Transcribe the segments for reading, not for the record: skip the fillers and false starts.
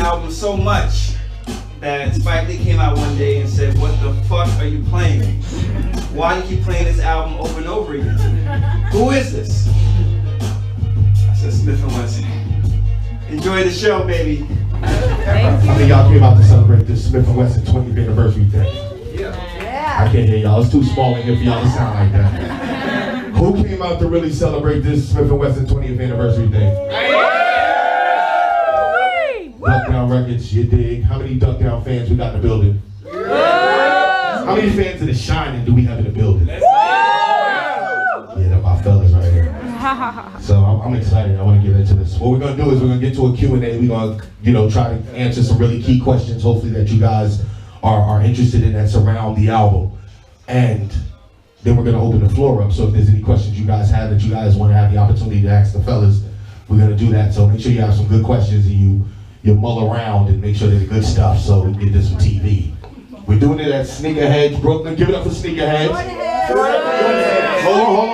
album so much that Spike Lee came out one day and said, "What the fuck are you playing? Why do you keep playing this album over and over again? Who is this?" I said, Smif-N-Wessun. Enjoy the show, baby. Thank you. I think y'all came out to celebrate this Smif-N-Wessun 20th anniversary thing. Yeah. I can't hear y'all. It's too small in here for y'all to sound like that. Who came out to really celebrate this Smif-N-Wessun 20th anniversary thing? Duck Down Records, you dig? How many Duck Down fans we got in the building? How many fans of the Shinin do we have in the building? Yeah, they're my fellas right here. So I'm excited. I want to get into this. What we're going to do is we're going to get to a Q&A. We're going to, try to answer some really key questions, hopefully that you guys are interested in that surround the album. And then we're going to open the floor up. So if there's any questions you guys have that you guys want to have the opportunity to ask the fellas, we're going to do that. So make sure you have some good questions and you mull around and make sure they're the good stuff so we can get this some TV. We're doing it at Sneakerheads, Brooklyn. Give it up for Sneakerheads. Hold on.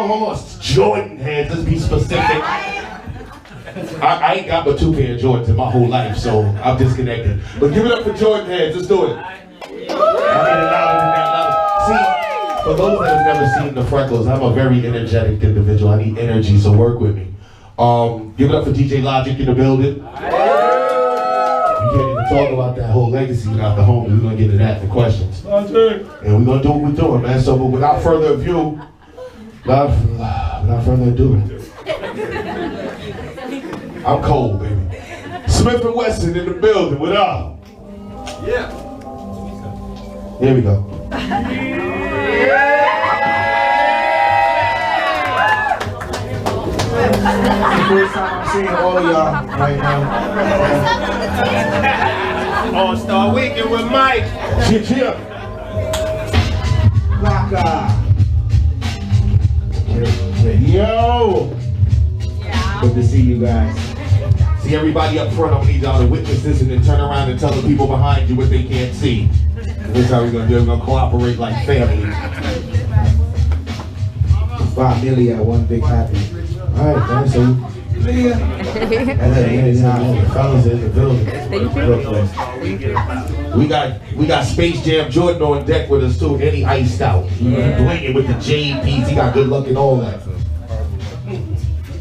Jordan heads, let's be specific. I ain't got but 2 pair of Jordans in my whole life, so I'm disconnected. But give it up for Jordan heads, let's do it. See, for those that have never seen the freckles, I'm a very energetic individual. I need energy, so work with me. Give it up for DJ Logic in the building. We can't even talk about that whole legacy without the homies. We're gonna get into that in the questions. And we're gonna do what we're doing, man. So, but without further ado, I'm cold, baby. Smif-N-Wessun in the building. What up? Yeah. Here we go. First time I'm seeing all of y'all right now. All-Star Weekend with Mike. Cheer. Laka. Yo. Good to see you guys. See everybody up front. I'm gonna need y'all to witness this and then turn around and tell the people behind you what they can't see. This is how we're gonna do it. We're gonna cooperate like family. 5 million, one big happy. All right, man. So, fellas in the building. Thank you. We got Space Jam Jordan on deck with us too, and he iced out. Blinging with the JPs. He got good luck and all that.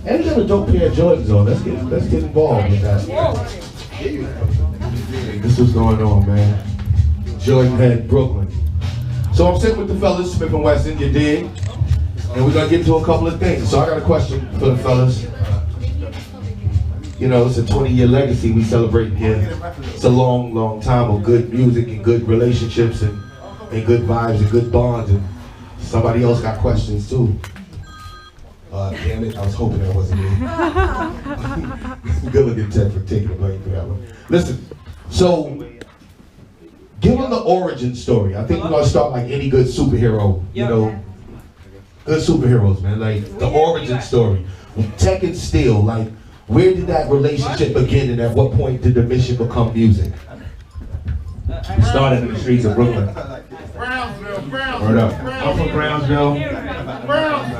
And he got a dope pair of Jordans on. Let's get involved with that. This was going on, man. Jordan Head, Brooklyn. So I'm sitting with the fellas, Smif-N-Wessun, you dig? And we're gonna get to a couple of things. So I got a question for the fellas. It's a 20-year legacy we celebrate here. It's a long, long time of good music and good relationships and good vibes and good bonds. And somebody else got questions too. Damn it, I was hoping that wasn't me. Good looking Ted for taking the blame for that one. Listen, so give them the origin story. I think we're gonna start like any good superhero, good superheroes, man. Like the origin story. Tech and Steel, like where did that relationship begin and at what point did the mission become music? we started in the streets of Brooklyn. Word up. I'm from Brownsville.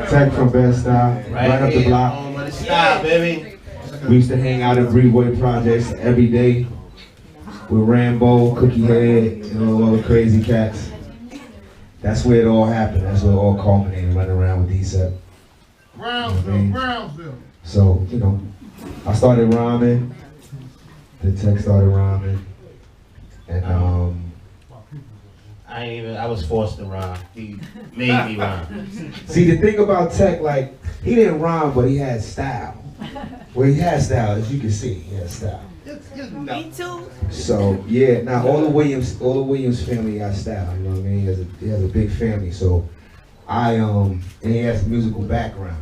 Tech from Bed-Stuy, right up the block. Stop, baby. We used to hang out in Breedway Projects every day with Rambo, Cookie Head, all the crazy cats. That's where it all happened. That's where it all culminated, running around with D-Sep. Brownsville. So, I started rhyming. The Tech started rhyming. And I was forced to rhyme. He made me rhyme. see, the thing about Tech, like, he didn't rhyme, but he had style. Well, he had style, as you can see, he had style. Me too. So yeah, now all the Williams family got style. You know what I mean? He has a big family. So and he has a musical background.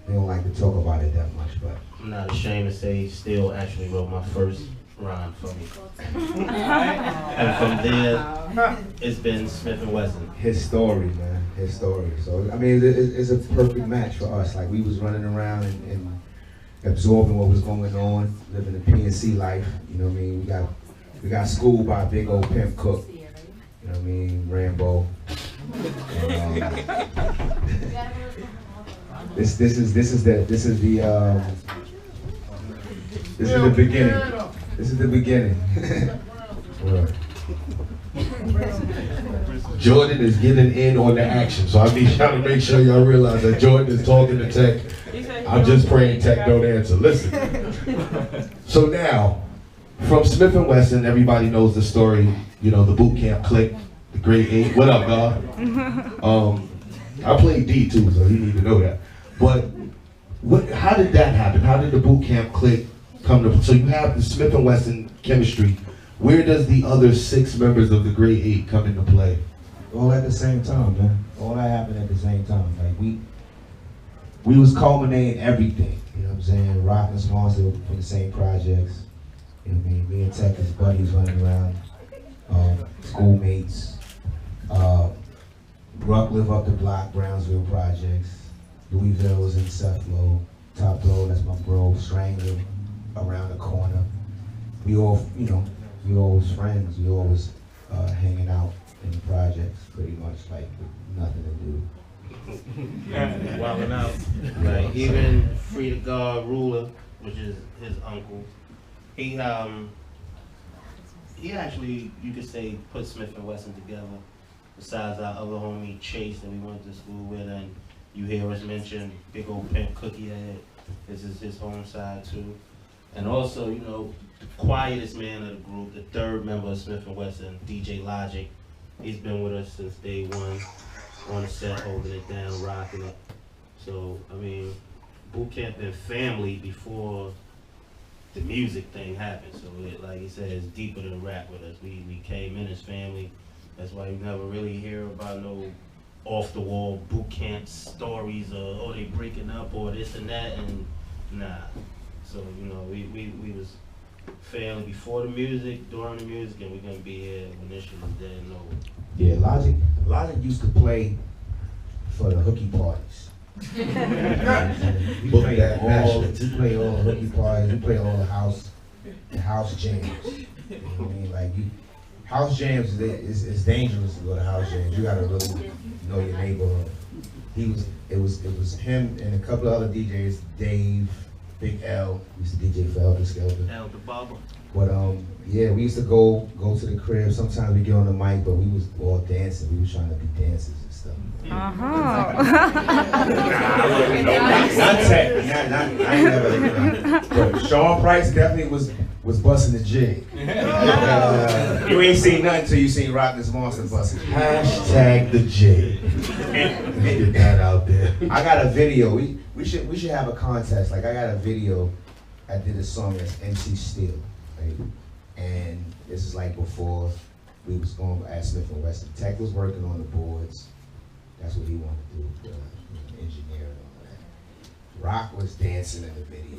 They don't like to talk about it that much, but I'm not ashamed to say he still actually wrote my first rhyme for me. And from there, it's been Smif-N-Wessun. his story, man, his story. So I mean, it's a perfect match for us. Like we was running around and absorbing what was going on, living the PNC life. You know what I mean? We got schooled by a big old pimp cook. You know what I mean? Rambo. This is the beginning. This is the beginning. Word. Jordan is getting in on the action, so I need y'all to make sure y'all realize that Jordan is talking to Tech. I'm just praying Tech don't answer. Listen. So now, from Smif-N-Wessun, everybody knows the story. You know, the boot camp clique, the grade 8. What up, God? I played D too, so you need to know that. But how did that happen? How did the boot camp clique come to? So you have the Smif-N-Wessun chemistry. Where does the other 6 members of the grade 8 come into play? All at the same time, man. All that happened at the same time. Like we was culminating everything. You know what I'm saying? Rock and Swanson from the same projects. You know what I mean? Me and Tech as buddies running around. Schoolmates. Ruck live up the block, Brownsville projects. Louisville was in Sethlo. Top Row, that's my bro. Strangler around the corner. We all, you know, we always friends. We always hanging out in the projects, pretty much like with nothing to do. Wilding out. Like even Free to God Ruler, which is his uncle, he actually, you could say, put Smif-N-Wessun together. Besides our other homie Chase that we went to school with, and you hear us mention Big Old Pimp Cookie Head. This is his home side too. And also, you know, the quietest man of the group, the 3rd member of Smif-N-Wessun, DJ Logic. He's been with us since day 1, on the set, holding it down, rocking it. So, I mean, boot camp been family before the music thing happened. So, like he said, it's deeper than rap with us. We came in as family. That's why you never really hear about no off-the-wall boot camp stories or, oh, they breaking up or this and that, and nah. So, you know, we was family before the music, during the music, and we're gonna be here when this shit is dead and over. Yeah, Logic used to play for the hooky parties. We play all the hooky parties, we play all the house jams. You know what I mean? Like house jams is dangerous to go to house jams. You gotta really know your neighborhood. It was him and a couple of other DJs, Dave, Big L, used to DJ for Elder Skelter. El the Baba. But yeah, we used to go to the crib. Sometimes we get on the mic, but we was all dancing. We was trying to be dancers and stuff. Uh-huh. Not Tech. I ain't never. But Sean Price definitely was busting the jig. You ain't seen nothing until you seen Rock this Monster busting. Hashtag the J. Get that out there. I got a video. We should have a contest. Like I got a video. I did a song as MC Steele, right? And this is like before we was going at Smif-N-Wessun. Tech was working on the boards. That's what he wanted to do, engineer and all that. Rock was dancing in the video.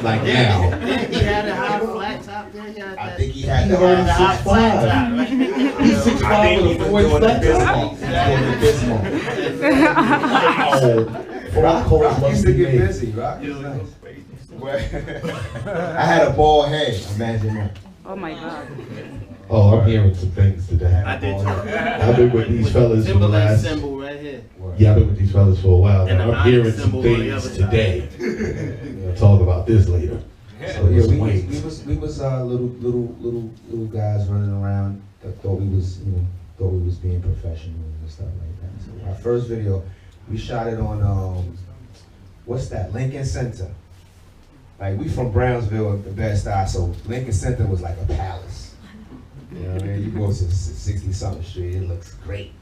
Like now. He had a high flat top there. I think he had the high flat top. He's 6'5" I think he was doing the Bismarck. Rock used to get busy. Rock was nice. I had a bald head. Imagine that. Oh my God. Oh, I'm hearing some things today. I did too. I've been with these fellas for the last. Symbol right here. Yeah, I've been with these fellas for a while. And Now I'm hearing some things today. We'll talk about this later. So yeah, we was little guys running around that thought we was being professional and stuff like that. So our first video, we shot it on what's that? Lincoln Center. Like we from Brownsville, the Bed-Stuy, so Lincoln Center was like a palace. You know what I mean? You go to 60-something street, it looks great.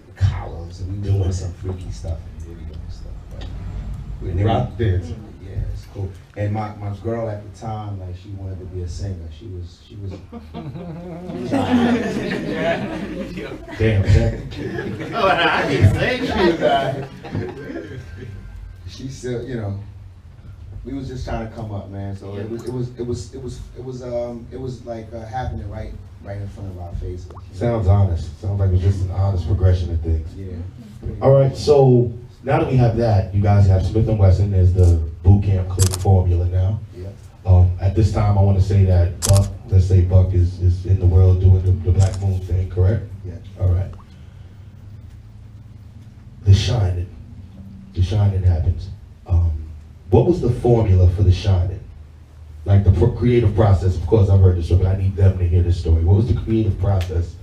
The columns, and we doing some freaky stuff and video and stuff. But Rock dancing. yeah, it's cool. And my girl at the time, like she wanted to be a singer. She was. Damn, Jack. Oh, I didn't say She still, you know. We was just trying to come up, man. So it was like happening right in front of our faces. Sounds honest. Sounds like it's just an honest progression of things. Yeah. All right, so now that we have that, you guys have Smif-N-Wessun as the boot camp click formula now. Yeah. At this time, I want to say that Buck, let's say Buck is in the world doing the Black Moon thing, correct? Yeah. All right. The Shinin happens. What was the formula for the Shinin? Like the creative process. Of course, I've heard this story, but I need them to hear this story. What was the creative process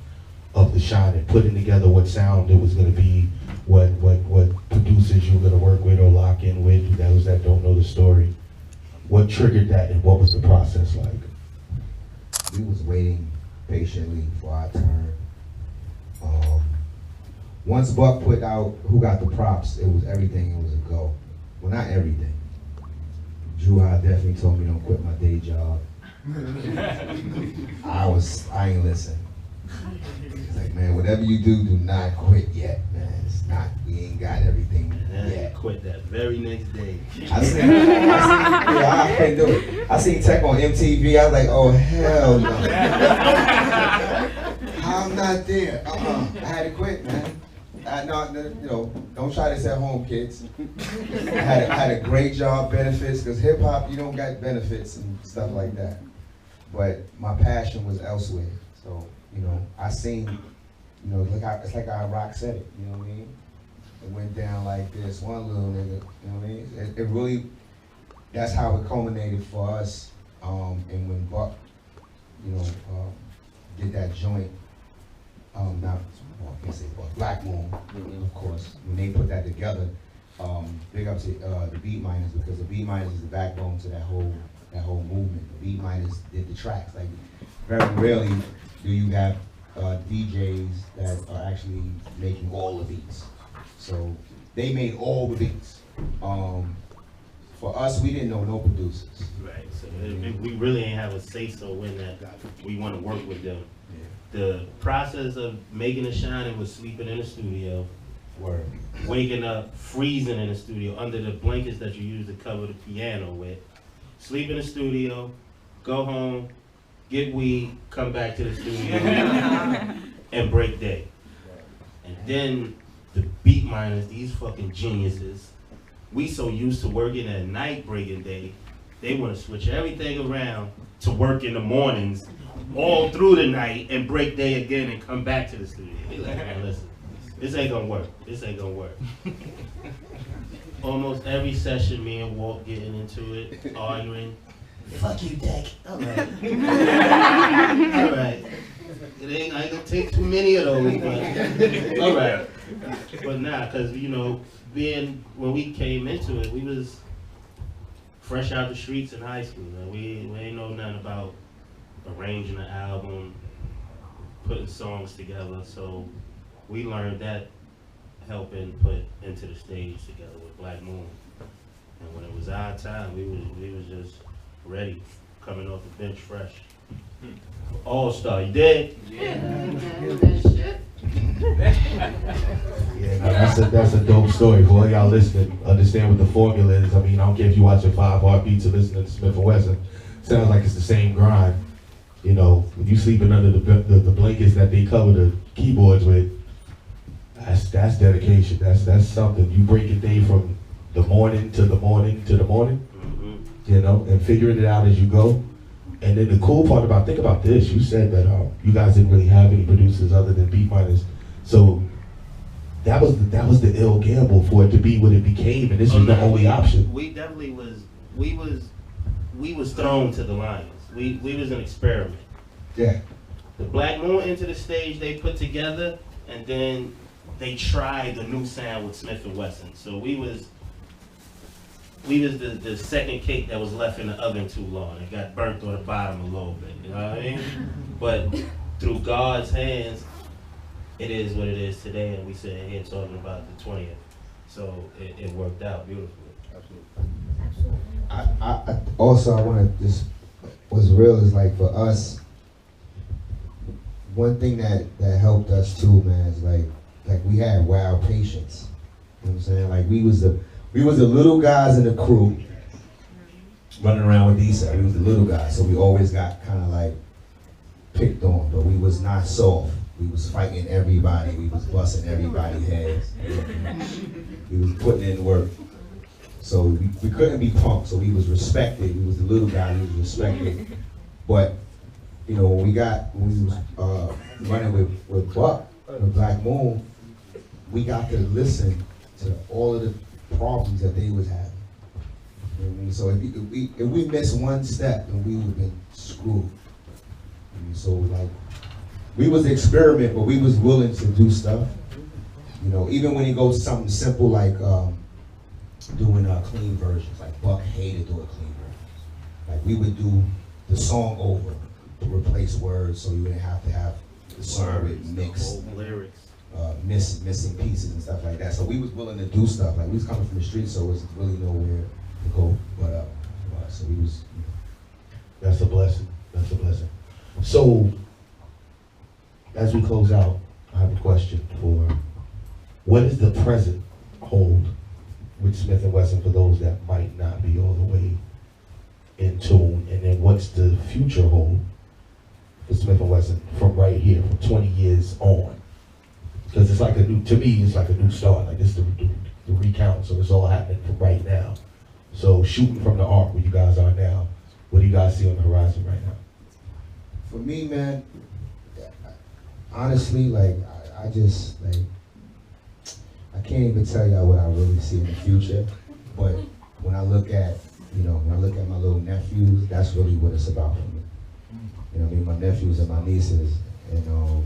of the Shinin, putting together what sound it was going to be, what producers you were going to work with or lock in with, those that don't know the story? What triggered that, and what was the process like? We was waiting patiently for our turn. Once Buck put out Who Got the Props, it was everything, it was a go. Well, not everything. Drew High definitely told me don't quit my day job. I ain't listen. It's like, man, whatever you do not quit yet, man. It's not, we ain't got everything yet. Quit that very next day. I couldn't do it. I seen Tech on MTV, I was like, oh hell no. I'm not there. I had to quit, man. Don't try this at home, kids. I had a great job, benefits, because hip hop, you don't get benefits and stuff like that. But my passion was elsewhere. So, I seen, it's like how Rock said it, you know what I mean? It went down like this, one little nigga, you know what I mean? It really, that's how it culminated for us. And when Buck, did that joint, I can't say Buck, Black Moon, of course, when they put that together, big up to the Beat Miners, because the Beat Miners is the backbone to that whole movement. The Beat Miners did the tracks. Like, very rarely do you have DJs that are actually making all the beats. So they made all the beats. For us, we didn't know no producers. Right. So we really ain't have a say so when that we want to work with them. The process of making a Shinin was sleeping in the studio, waking up, freezing in the studio under the blankets that you use to cover the piano with, sleep in the studio, go home, get weed, come back to the studio, and break day. And then the Beat Miners, these fucking geniuses, we so used to working at night breaking day, they want to switch everything around to work in the mornings all through the night and break day again and come back to the studio. They like, man, listen, this ain't gonna work. This ain't gonna work. Almost every session, me and Walt getting into it, arguing. Fuck you, Deck. All right. All right. I ain't gonna take too many of those, but all right. But nah, cause when we came into it, we was fresh out the streets in high school. Man. We ain't know nothing about arranging an album, putting songs together. So we learned that helping put into the stage together with Black Moon. And when it was our time, we was just ready, coming off the bench fresh. All-star, you did? Yeah, that's a dope story. For all y'all listening, understand what the formula is. I mean, I don't care if you watching 5 Heartbeats or listening to Smif-N-Wessun. Sounds like it's the same grind. When you sleeping under the blankets that they cover the keyboards with, that's dedication. That's something. You break a day from the morning to the morning to the morning, and figuring it out as you go. And then the cool part think about this, you said that you guys didn't really have any producers other than Beat Miners. So that was the ill gamble for it to be what it became, and this was the only option. We definitely we was thrown to the lions. We was an experiment. Yeah. The Black Moon into the stage they put together, and then they tried the new sound with Smif-N-Wessun. So we was the second cake that was left in the oven too long. It got burnt on the bottom a little bit, you know what I mean? But through God's hands, it is what it is today, and we sitting here talking about the 20th. So it worked out beautifully. Absolutely. I also want to just, what's real is like for us, one thing that helped us too, man, is like we had wild patience. You know what I'm saying? Like we was the little guys in the crew running around with these. We was the little guys, so we always got kind of like picked on, but we was not soft. We was fighting everybody. We was busting everybody's heads. We was putting in work. So we couldn't be punked, so we was respected. We was the little guy, we was respected. But, when we was running with Buck, with Black Moon, we got to listen to all of the problems that they was having. You know what I mean? So if we miss one step, then we would have been screwed. I mean, so like, we was experiment, but we was willing to do stuff. You know, even when you go to something simple like doing clean versions, like Buck hated doing clean versions. Like we would do the song over to replace words, so you wouldn't have to have the song with mixed lyrics, missing pieces and stuff like that. So we was willing to do stuff. Like we was coming from the street, so it was really nowhere to go but up. So we was. You know. That's a blessing. That's a blessing. So, as we close out, I have a question for, what does the present hold with Smif-N-Wessun for those that might not be all the way in tune? And then what's the future hold for Smif-N-Wessun from right here, from 20 years on? Because it's like a new, to me, it's like a new start. Like this is the recount, so it's all happening from right now. So shooting from the arc where you guys are now, what do you guys see on the horizon right now? For me, man, honestly, like, I just, like, I can't even tell y'all what I really see in the future, but when I look at, you know, when I look at my little nephews, that's really what it's about for me. You know what I mean? My nephews and my nieces, and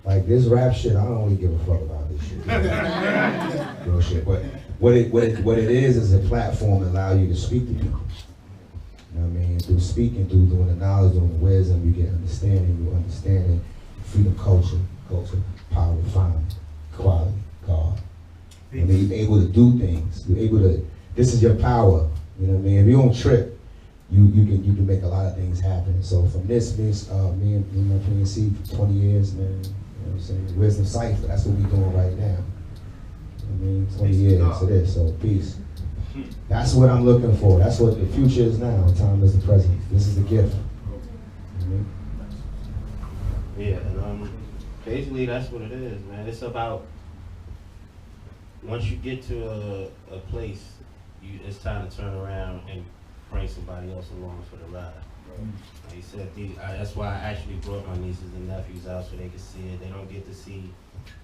like this rap shit, I don't really give a fuck about this shit. Real shit, but what it is a platform that allow you to speak to people. You know what I mean? Through speaking, through doing the knowledge, doing the wisdom, you get understanding, freedom, culture, power, refinement, quality, God. I mean, you're able to do things. You're able to, this is your power. You know what I mean? If you don't trip, you can make a lot of things happen. So from this, me and my PNC for 20 years, man, you know what I'm saying? Wisdom Cypher, that's what we're doing right now. You know what I mean? 20 years to this, so peace. That's what I'm looking for. That's what the future is now. Time is the present. This is the gift. Yeah, and basically that's what it is, man. It's about, once you get to a place, it's time to turn around and bring somebody else along for the ride. Like you said, that's why I actually brought my nieces and nephews out so they could see it. They don't get to see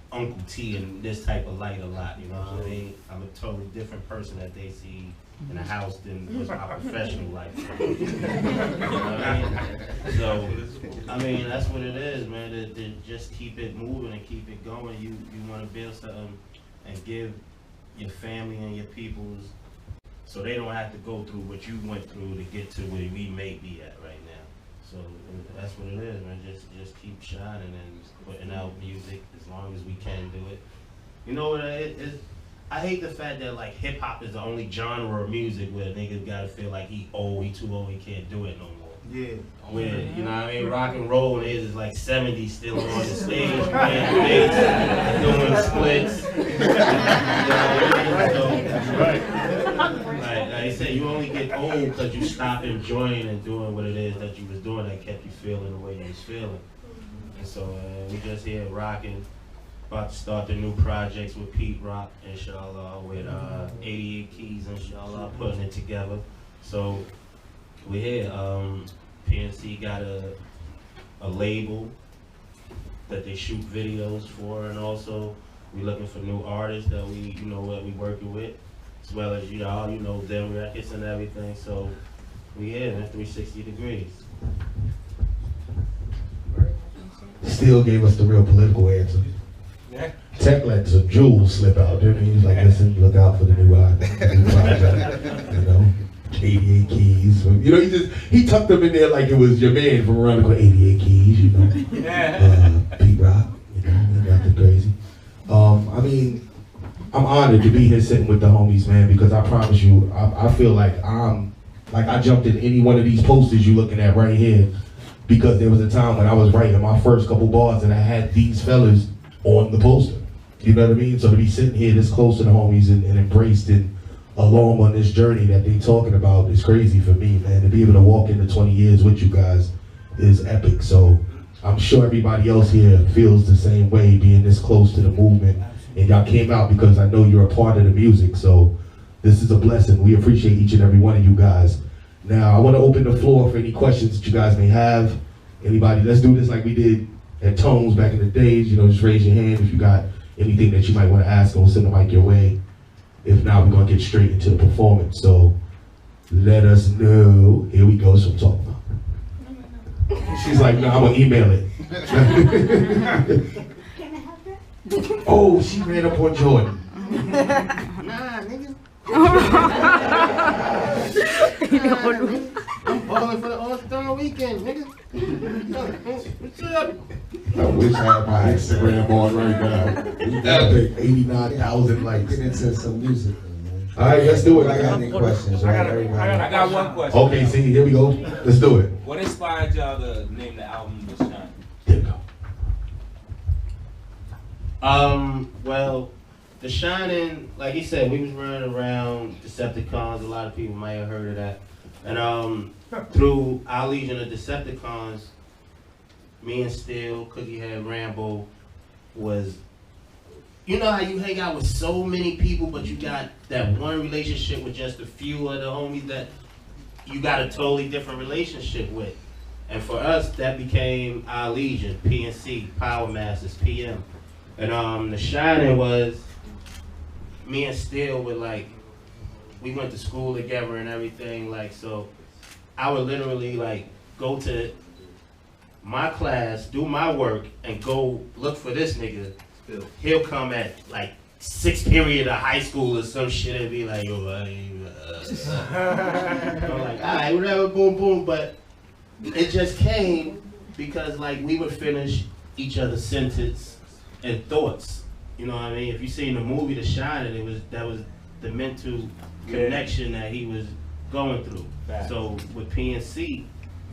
Uncle T in this type of light a lot, you know what I mean? I'm a totally different person that they see in the house than was my professional life. You know what I mean? So, I mean, that's what it is, man. To just keep it moving and keep it going. You want to build something and give your family and your peoples, so they don't have to go through what you went through to get to where we may be at right now. So that's what it is, man. Just keep shining and putting out music as long as we can do it. You know what it is? I hate the fact that like hip hop is the only genre of music where a nigga gotta feel like he too old, he can't do it no more. Yeah. Where, you know what I mean, rock and roll is like 70 still on the stage, playing bass, doing splits. You know what I mean? So, right. Like I said, you only get old because you stop enjoying and doing what it is that you was doing that kept you feeling the way you was feeling. And so we just here rocking, about to start the new projects with Pete Rock, inshallah, with 88 Keys, inshallah, putting it together. So we're here. PNC got a label that they shoot videos for, and also we're looking for new artists that we working with, as well as them records and everything. So we here in 360 degrees. Still gave us the real political answer. Yeah. Tech let some jewels slip out, didn't he? He was like, listen, look out for the new project, you know. 88 Keys. You know, he tucked them in there like it was your man from around the corner. 88 Keys, you know. Pete Rock, you know, nothing crazy. I mean, I'm honored to be here sitting with the homies, man, because I promise you, I feel like I jumped in any one of these posters you're looking at right here, because there was a time when I was writing my first couple bars and I had these fellas on the poster. You know what I mean? So to be sitting here this close to the homies and embraced and along on this journey that they talking about is crazy for me, man. To be able to walk into 20 years with you guys is epic. So I'm sure everybody else here feels the same way, being this close to the movement. And y'all came out because I know you're a part of the music. So this is a blessing. We appreciate each and every one of you guys. Now I want to open the floor for any questions that you guys may have. Anybody, let's do this like we did at Tones back in the days. You know, just raise your hand if you got anything that you might want to ask. We'll send the mic your way. If not, we're gonna get straight into the performance. So let us know. Here we go, so I'm talking about. She's like, no, I'm gonna email it. Oh, she ran up on Jordan. Nah, nigga. I'm balling for the All-Star weekend, nigga. What's up? I wish I had my Instagram on right now. We got like 89,000 likes. Get into some music, man. All right, let's do it. I got any questions, right? I got one question. Okay, see, here we go. Let's do it. What inspired y'all to name the album The Shine? There we go. Well, The Shinin', like he said, we was running around Decepticons. A lot of people might have heard of that. And through our legion of Decepticons, me and Steel, Cookie Head, Rambo was, you know how you hang out with so many people, but you got that one relationship with just a few of the homies that you got a totally different relationship with. And for us, that became our legion, PNC, Power Masters, PM. And The Shinin' was me and Steel were like, we went to school together and everything, like, so I would literally like go to my class, do my work, and go look for this nigga. He'll come at like 6th period of high school or some shit and be like, yo, I'm like, all right, whatever, boom, boom. But it just came because like we would finish each other's sentence and thoughts. You know what I mean? If you seen the movie The Shinin', that was the mental connection that he was going through. Fact. So with PNC,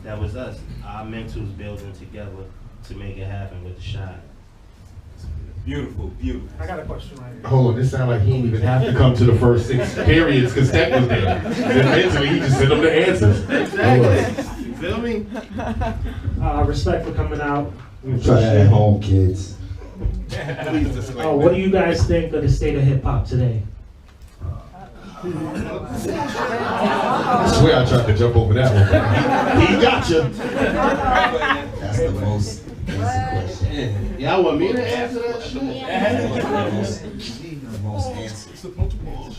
that was us. Our mentals building together to make it happen with The Shinin'. Beautiful, beautiful. I got a question right here. Hold on, this sounds like he didn't even have to come to the first 6 periods because Tech was there. Eventually, he just sent them the answers. Exactly. You feel me? Respect for coming out. We Try that at home, kids. What do you guys think of the state of hip hop today? I swear I tried to jump over that one. He got you. That's the most easy question. Y'all want me to answer that shit? The most answers.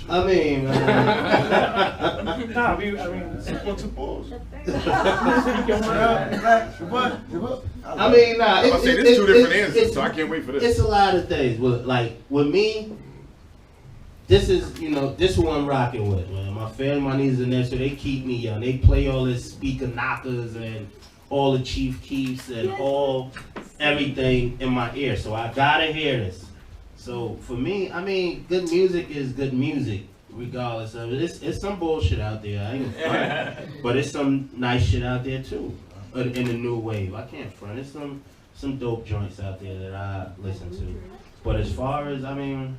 I mean, Nah, I mean, nah. I'm saying there's 2 different answers, so I can't wait for this. It's a lot of things. Like with me, this is, you know, this is who I'm rocking with, man. My family, my nieces and nephews, so they keep me young. They play all this speaker knockers and all the Chief Keefs and everything in my ear. So I gotta hear this. So for me, I mean, good music is good music, regardless of it. It's some bullshit out there, I ain't gonna front. But it's some nice shit out there too, in the new wave. I can't front. It's some dope joints out there that I listen to. But as far as, I mean,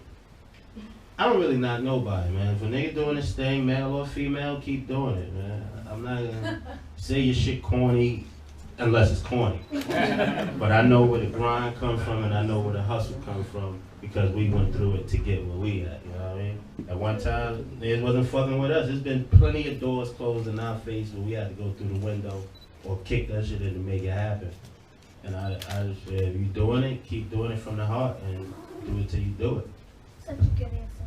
I don't really knock nobody, man. If a nigga doing this thing, male or female, keep doing it, man. I'm not gonna say your shit corny unless it's corny. But I know where the grind comes from and I know where the hustle comes from because we went through it to get where we at, you know what I mean? At one time, niggas wasn't fucking with us. There's been plenty of doors closed in our face where we had to go through the window or kick that shit in to make it happen. And I just say, if you doing it, keep doing it from the heart and do it till you do it. Such a good answer.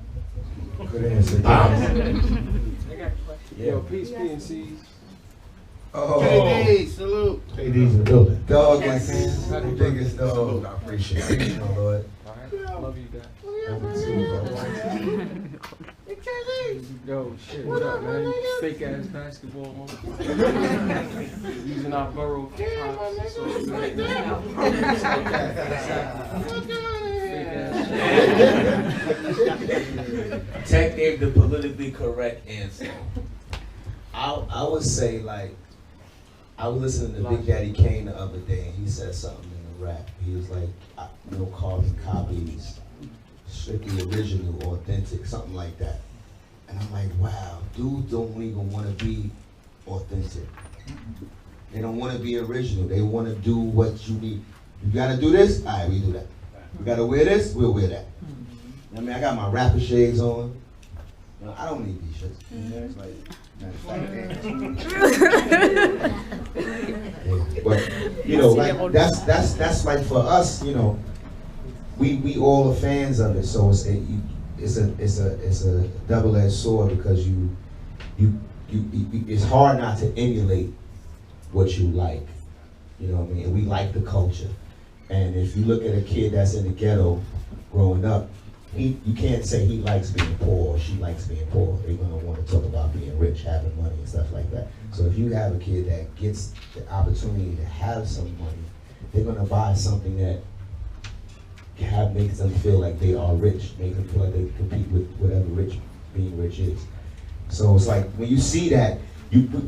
Good answer. Yo, peace, PNCs. Oh, Hey, salute. KD's in the building. dog, my fans. The biggest dog. I appreciate it, my lord. Alright, love you guys. Over to you, bro. Yo, shit, what up, man? Fake ass basketball. Using our borough for props. So, fake ass Tech gave the politically correct answer. I would say, like, I was listening to Big Daddy Kane the other day, and he said something in the rap. He was like, no carbon copies, strictly original, authentic, something like that. And I'm like, wow, dudes don't even want to be authentic. They don't want to be original. They want to do what you need. You got to do this? All right, we do that. We got to wear this? We'll wear that. I mean, I got my rapper shades on. You know, I don't need these shirts. It's like, but you know, like that's like for us, you know, we all are fans of it. So it's a double-edged sword because you it's hard not to emulate what you like. You know what I mean? And we like the culture. And if you look at a kid that's in the ghetto growing up, you can't say he likes being poor or she likes being poor. They're gonna want to talk about being rich, having money and stuff like that. So if you have a kid that gets the opportunity to have some money, they're gonna buy something that makes them feel like they are rich, make them feel like they compete with whatever being rich is. So it's like, when you see that,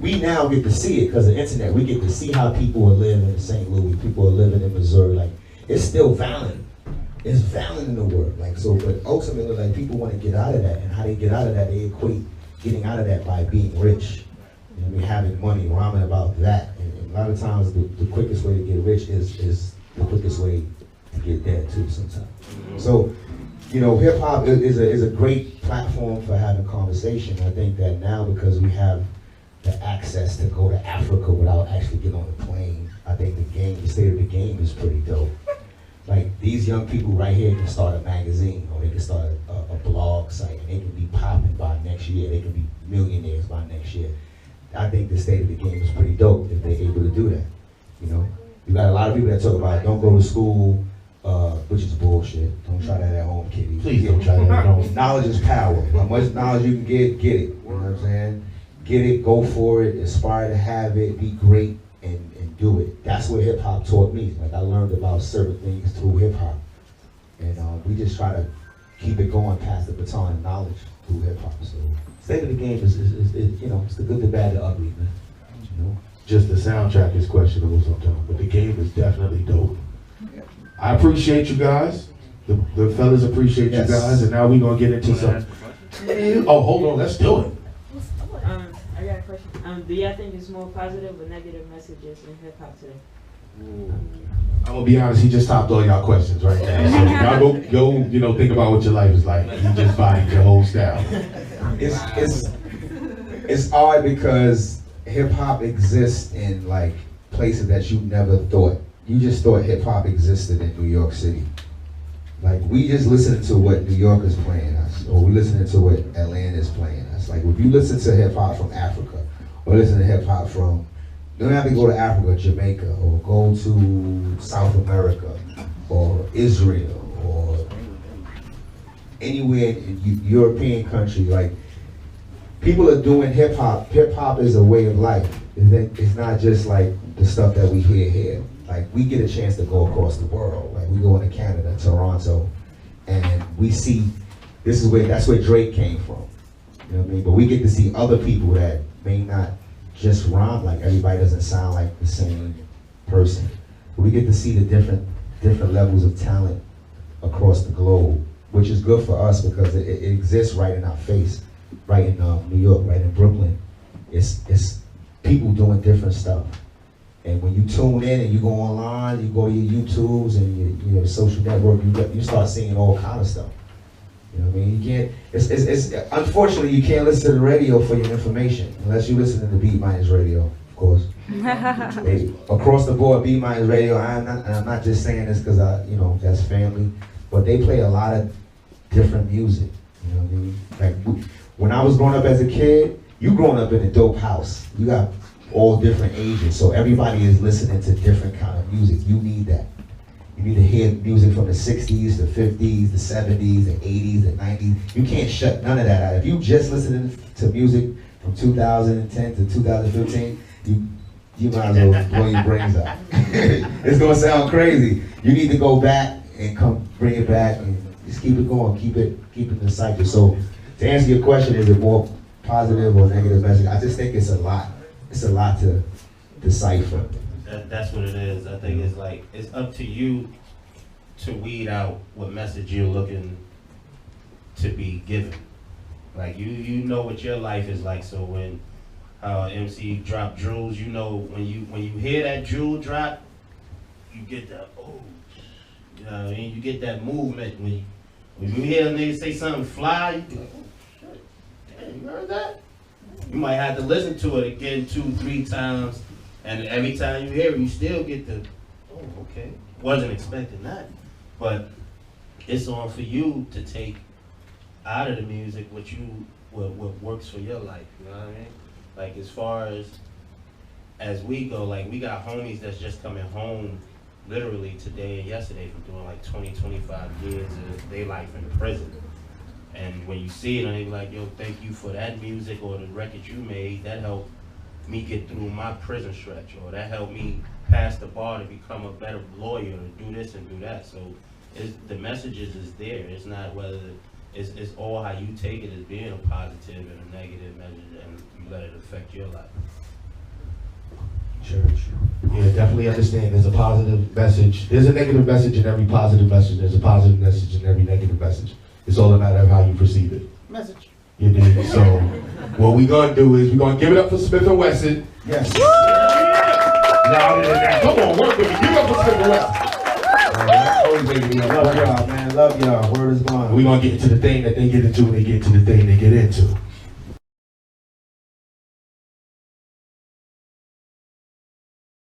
we now get to see it because of the internet. We get to see how people are living in St. Louis, people are living in Missouri. Like, it's still valid. It's valid in the world. Like, so, but ultimately, like, people want to get out of that, and how they get out of that, they equate getting out of that by being rich. You know what I mean? Having money, rhyming about that. And a lot of times, the quickest way to get rich is the quickest way to get dead too. Sometimes. So, you know, hip hop is a great platform for having conversation. I think that now, because we have the access to go to Africa without actually getting on the plane, I think the state of the game is pretty dope. Like, these young people right here can start a magazine, or they can start a blog site, and they can be popping by next year. They can be millionaires by next year. I think the state of the game is pretty dope if they're able to do that. You know, you got a lot of people that talk about don't go to school, which is bullshit. Don't try that at home, kiddie. Please don't try that at home. Knowledge is power. How much knowledge you can get it. You know what I'm saying? Get it, go for it, aspire to have it, be great, and do it. That's what hip hop taught me. Like, I learned about certain things through hip hop. And we just try to keep it going past the baton of knowledge through hip hop. So, state of the game is you know, it's the good, the bad, the ugly, man. You know? Just the soundtrack is questionable sometimes, but the game is definitely dope. I appreciate you guys. The fellas appreciate you guys, and now we're gonna get into some. Oh, hold on, let's do it. I got a question. Do y'all think it's more positive or negative messages in hip hop today? I'm gonna be honest, he just topped all y'all questions right now. So y'all go, you know, think about what your life is like. He just bodied your whole style. It's odd because hip hop exists in like places that you never thought. You just thought hip hop existed in New York City. Like, we just listening to what New York is playing us, or we listening to what Atlanta is playing us. Like, if you listen to hip hop from Africa, or listen to hip hop from, you don't have to go to Africa, Jamaica, or go to South America, or Israel, or anywhere in European country. Like, people are doing hip hop. Hip hop is a way of life. It's not just like the stuff that we hear here. Like, we get a chance to go across the world. Like, we go into Canada, Toronto, and we see, that's where Drake came from. You know what I mean? But we get to see other people that may not just rhyme, like everybody doesn't sound like the same person. But we get to see the different levels of talent across the globe, which is good for us because it exists right in our face, right in New York, right in Brooklyn. It's people doing different stuff. And when you tune in and you go online, you go to your YouTubes and your social network, you start seeing all kind of stuff. You know what I mean? You can't. Unfortunately, you can't listen to the radio for your information unless you listen to the Beat Minds Radio, of course. Across the board, Beat Minds Radio. I'm not just saying this because that's family, but they play a lot of different music. You know what I mean? Like, when I was growing up as a kid, you growing up in a dope house. You got all different ages, so everybody is listening to different kind of music. You need that. You need to hear music from the 60s, the 50s, the 70s, the 80s, the 90s. You can't shut none of that out. If you just listening to music from 2010 to 2015, you might as well blow your brains out. It's gonna sound crazy. You need to go back and bring it back and just keep it going, keep it the cycle. So to answer your question, is it more positive or negative message? I just think it's a lot. It's a lot to decipher. That's what it is. I think it's like, it's up to you to weed out what message you're looking to be given. Like, you know what your life is like, so when MC drop jewels, you know when you hear that jewel drop, you get that, you know what I mean? You get that movement. When you hear a nigga say something fly, you be like, oh shit, damn, you heard that? You might have to listen to it again 2-3 times, and every time you hear it, you still get the, oh, okay. Wasn't expecting that. But it's on for you to take out of the music what works for your life, you know what I mean? Like as far as we go, like we got homies that's just coming home literally today and yesterday from doing like 20, 25 years of their life in prison. And when you see it, and they be like, yo, thank you for that music or the record you made, that helped me get through my prison stretch, or that helped me pass the bar to become a better lawyer, to do this and do that. So the messages is there. It's not whether, it's all how you take it as being a positive and a negative message, and you let it affect your life. Church. Yeah, definitely understand there's a positive message. There's a negative message in every positive message. There's a positive message in every negative message. It's all a matter of how you perceive it. Message. You dig? So what we're going to do is we're going to give it up for Smif-N-Wessun. Yes. Louder than that. Come on, work with me. Give it up for Smif-N-Wessun. Love y'all, man. Love y'all. Word is gone. We're going to get into the thing that they get into when they get into the thing they get into.